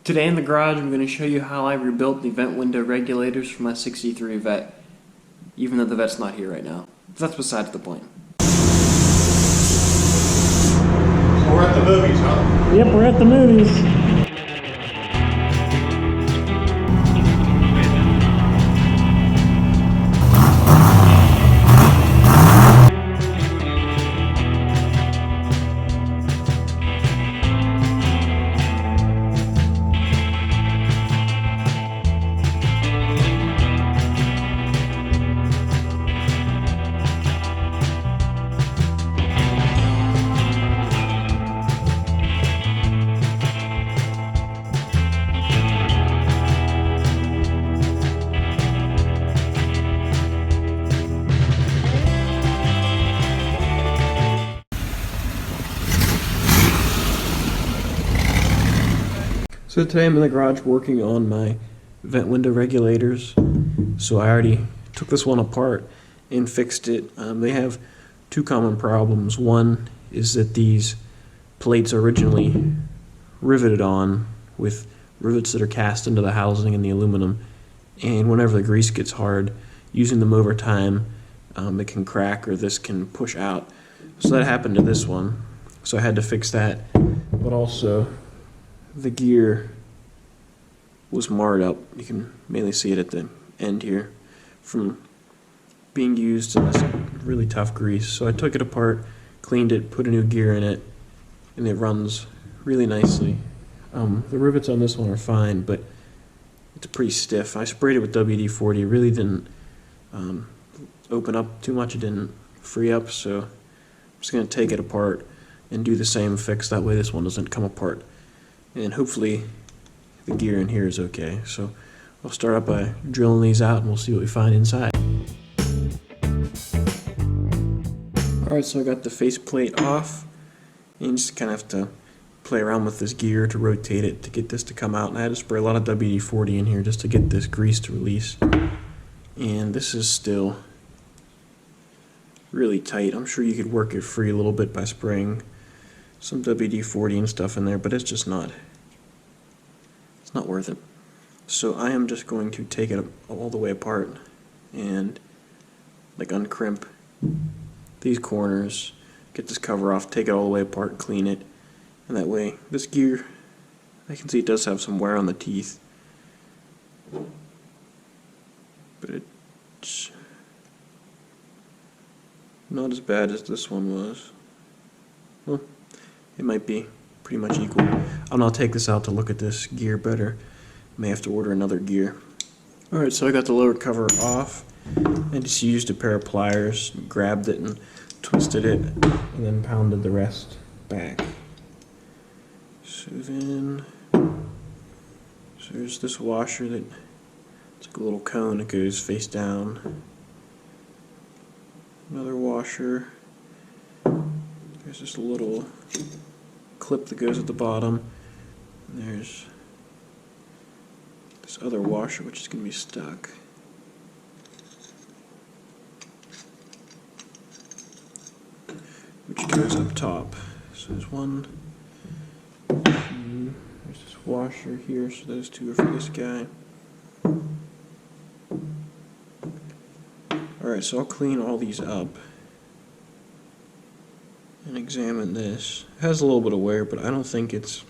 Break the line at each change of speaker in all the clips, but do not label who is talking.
Today in the garage I'm going to show you how I rebuilt the vent window regulators for my 63 Vette, even though the Vette's not here right now. But that's besides the point.
So we're at the movies, huh?
Yep, we're at the movies. So today I'm in the garage working on my vent window regulators. So I already took this one apart and fixed it. They have two common problems. One is that these plates are originally riveted on with rivets that are cast into the housing in the aluminum, and whenever the grease gets hard, using them over time, it can crack or this can push out. So that happened to this one, so I had to fix that. But also the gear was marred up. You can mainly see it at the end here from being used in this really tough grease. So I took it apart, cleaned it, put a new gear in it, and it runs really nicely. The rivets on this one are fine, but it's pretty stiff. I sprayed it with WD-40. It really didn't open up too much. It didn't free up, so I'm just going to take it apart and do the same fix. That way this one doesn't come apart. And hopefully the gear in here is okay. So I'll start out by drilling these out and we'll see what we find inside. Alright, so I got the faceplate off, and you just kind of have to play around with this gear to rotate it to get this to come out. And I had to spray a lot of WD-40 in here just to get this grease to release. And this is still really tight. I'm sure you could work it free a little bit by spraying some WD-40 and stuff in there, but it's just not worth it. So I am just going to take it all the way apart and like uncrimp these corners, get this cover off, take it all the way apart and clean it. And that way this gear, I can see it does have some wear on the teeth, but it's not as bad as this one was. Well, it might be pretty much equal. I'll now take this out to look at this gear better. May have to order another gear. Alright, so I got the lower cover off and just used a pair of pliers, grabbed it and twisted it, and then pounded the rest back. So then, there's this washer that it's like a little cone that goes face down. Another washer. There's this little clip that goes at the bottom. And there's this other washer which is going to be stuck. Which goes up top. So there's one, two, there's this washer here, so those two are for this guy. Alright, so I'll clean all these up and examine this. It has a little bit of wear, but I don't think it's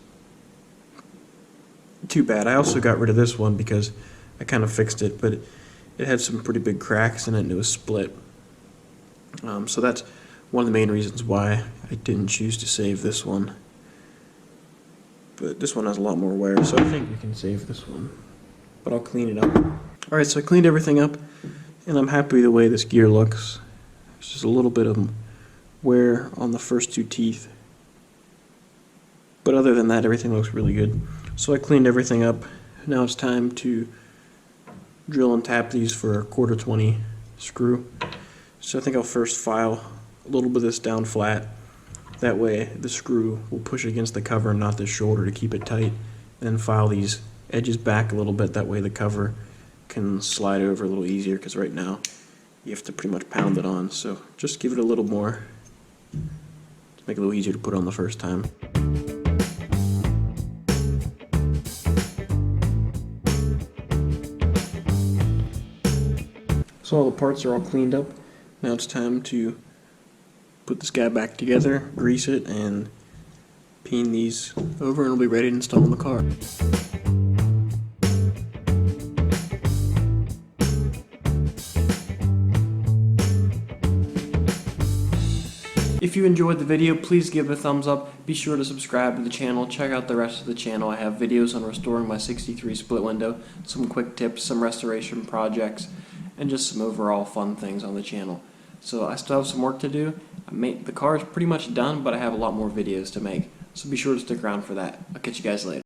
too bad. I also got rid of this one because I kind of fixed it, but it had some pretty big cracks in it and it was split. So that's one of the main reasons why I didn't choose to save this one. But this one has a lot more wear, so I think we can save this one. But I'll clean it up. Alright, so I cleaned everything up, and I'm happy the way this gear looks. There's just a little bit of wear on the first two teeth. But other than that, everything looks really good. So I cleaned everything up. Now it's time to drill and tap these for a 1/4-20 screw. So I think I'll first file a little bit of this down flat. That way the screw will push against the cover and not the shoulder to keep it tight. And then file these edges back a little bit. That way the cover can slide over a little easier, because right now you have to pretty much pound it on. So just give it a little more to make it a little easier to put on the first time. So all the parts are all cleaned up. Now it's time to put this guy back together, grease it, and peen these over, and it'll be ready to install in the car. If you enjoyed the video, please give it a thumbs up. Be sure to subscribe to the channel. Check out the rest of the channel. I have videos on restoring my 63 split window, some quick tips, some restoration projects, and just some overall fun things on the channel. So I still have some work to do. The car is pretty much done, but I have a lot more videos to make. So be sure to stick around for that. I'll catch you guys later.